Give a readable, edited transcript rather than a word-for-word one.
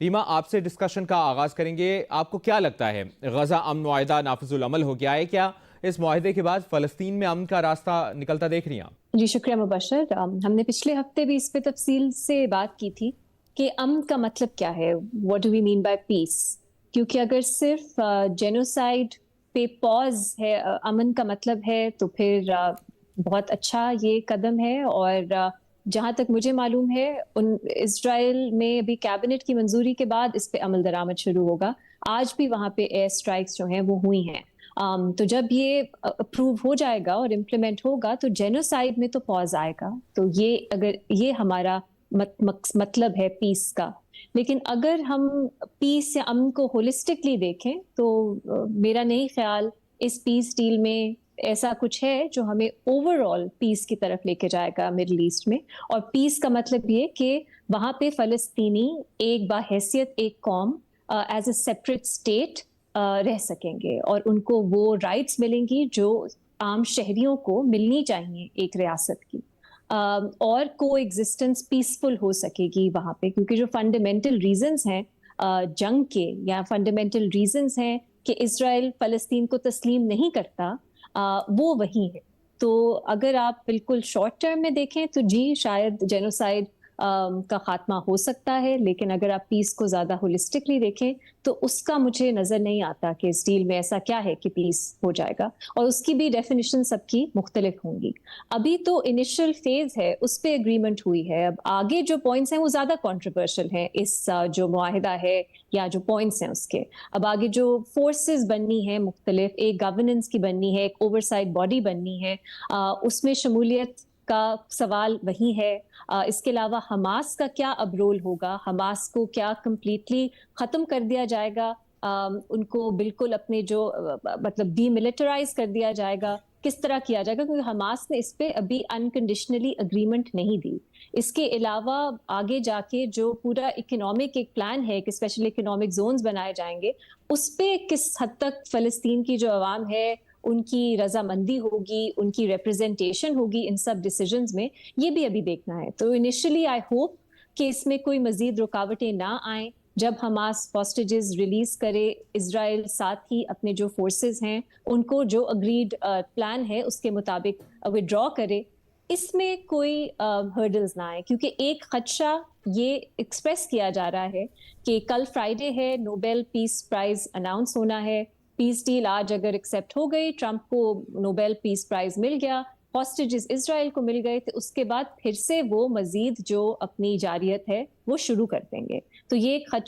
ریما، آپ سے ڈسکشن کا آغاز کریں گے. آپ کو کیا لگتا ہے غزہ امن معاہدہ نافذ العمل ہو گیا ہے؟ کیا اس معاہدے کے بعد فلسطین میں امن کا راستہ نکلتا دیکھ رہی ہیں آپ؟ جی شکریہ مبشر. ہم نے پچھلے ہفتے بھی اس پہ تفصیل سے بات کی تھی کہ امن کا مطلب کیا ہے. What do we mean by peace? کیونکہ اگر صرف جینوسائیڈ پہ پاز ہے امن کا مطلب ہے تو پھر بہت اچھا یہ قدم ہے. اور جہاں تک مجھے معلوم ہے اسرائیل میں ابھی کیبنٹ کی منظوری کے بعد اس پہ عمل درآمد شروع ہوگا. آج بھی وہاں پہ ایئر اسٹرائکس جو ہیں وہ ہوئی ہیں. تو جب یہ اپروو ہو جائے گا اور امپلیمنٹ ہوگا تو جینوسائیڈ میں تو پاز آئے گا. تو یہ ہمارا مطلب ہے پیس کا. لیکن اگر ہم پیس یا امن کو ہولسٹکلی دیکھیں تو میرا نہیں خیال اس پیس ڈیل میں ایسا کچھ ہے جو ہمیں اوور آل پیس کی طرف لے کے جائے گا مڈل ایسٹ میں. اور پیس کا مطلب یہ کہ وہاں پہ فلسطینی ایک باحیثیت ایک قوم ایز اے سیپریٹ اسٹیٹ رہ سکیں گے اور ان کو وہ رائٹس ملیں گی جو عام شہریوں کو ملنی چاہیے ایک ریاست کی. اور کو ایگزسٹنس پیسفل ہو سکے گی وہاں پہ. کیونکہ جو فنڈامنٹل ریزنز ہیں جنگ کے یا فنڈامنٹل ریزنز ہیں کہ اسرائیل فلسطین کو تسلیم نہیں کرتا وہ وہی ہے. تو اگر آپ بالکل شارٹ ٹرم میں دیکھیں تو جی شاید جینوسائیڈ کا خاتمہ ہو سکتا ہے. لیکن اگر آپ پیس کو زیادہ ہولسٹکلی دیکھیں تو اس کا مجھے نظر نہیں آتا کہ اس ڈیل میں ایسا کیا ہے کہ پیس ہو جائے گا. اور اس کی بھی ڈیفینیشن سب کی مختلف ہوں گی. ابھی تو انیشل فیز ہے اس پہ اگریمنٹ ہوئی ہے. اب آگے جو پوائنٹس ہیں وہ زیادہ کنٹروورشل ہیں اس جو معاہدہ ہے یا جو پوائنٹس ہیں اس کے. اب آگے جو فورسز بننی ہے مختلف، ایک گورننس کی بننی ہے، ایک اوور سائٹ باڈی بننی ہے، اس میں شمولیت کا سوال وہی ہے. اس کے علاوہ حماس کا کیا اب رول ہوگا؟ حماس کو کیا کمپلیٹلی ختم کر دیا جائے گا؟ ان کو بالکل اپنے جو مطلب ڈی ملٹرائز کر دیا جائے گا؟ کس طرح کیا جائے گا؟ کیونکہ حماس نے اس پہ ابھی انکنڈیشنلی اگریمنٹ نہیں دی. اس کے علاوہ آگے جا کے جو پورا اکنامک ایک پلان ہے کہ اسپیشل اکنامک زونز بنائے جائیں گے، اس پہ کس حد تک فلسطین کی جو عوام ہے ان کی رضامندی ہوگی، ان کی ریپرزنٹیشن ہوگی ان سب ڈیسیجنز میں، یہ بھی ابھی دیکھنا ہے. تو انیشلی آئی ہوپ کہ اس میں کوئی مزید رکاوٹیں نہ آئیں. جب حماس ہاسٹیجز ریلیز کرے، اسرائیل ساتھ ہی اپنے جو فورسز ہیں ان کو جو اگریڈ پلان ہے اس کے مطابق وڈرا کرے، اس میں کوئی ہرڈلز نہ آئے. کیونکہ ایک خدشہ یہ ایکسپریس کیا جا رہا ہے کہ کل فرائیڈے ہے، نوبیل پیس پرائز اناؤنس ہونا ہے. پیس ڈیل آج اگر ایکسیپٹ ہو گئی، ٹرمپ کو نوبیل پیس پرائز مل گیا، ہاسٹیجز اسرائیل کو مل گئے، تو اس کے بعد پھر سے وہ مزید جو اپنی جارحیت ہے وہ شروع کر دیں گے. تو یہ ایک خدشہ